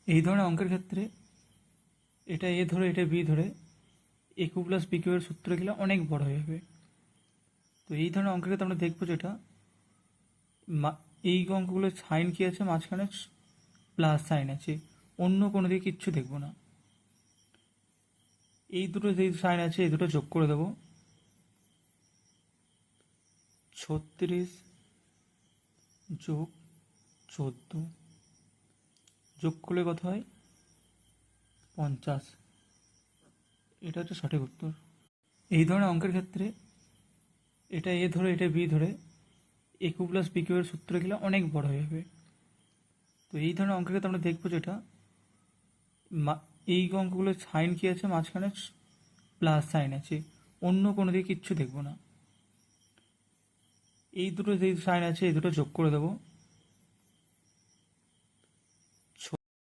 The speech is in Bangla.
এই ধরনের অঙ্কের ক্ষেত্রে এটা এ ধরে এটা বি ধরে এ কিউ প্লাস বি কিউ এর সূত্র গেলে অনেক বড় হয়ে যাবে। তো এই ধরনের অঙ্কের ক্ষেত্রে আমরা দেখবো যেটা এই অঙ্কগুলো সাইন কী আছে, মাঝখানে প্লাস সাইন আছে, অন্য কোনো দিকে কিচ্ছু দেখবো না। এই দুটো যেই সাইন আছে এই দুটো যোগ করে দেবো। 36 যোগ 14 যোগ করলে কত হয়? 50। এটা হচ্ছে সঠিক উত্তর। এই ধরনের অঙ্কের ক্ষেত্রে এটা এ ধরে এটা বি ধরে এ কিউ প্লাস বি কিউ এর সূত্র গেলে অনেক বড় হয়ে যাবে। তো এই ধরনের অঙ্কের ক্ষেত্রে আমরা দেখবো যেটা এই অঙ্কগুলো সাইন কী আছে, মাঝখানে প্লাস সাইন আছে, অন্য কোনো দিকে কিচ্ছু দেখবো না। এই দুটো যেই সাইন আছে এই দুটো যোগ করে দেবো।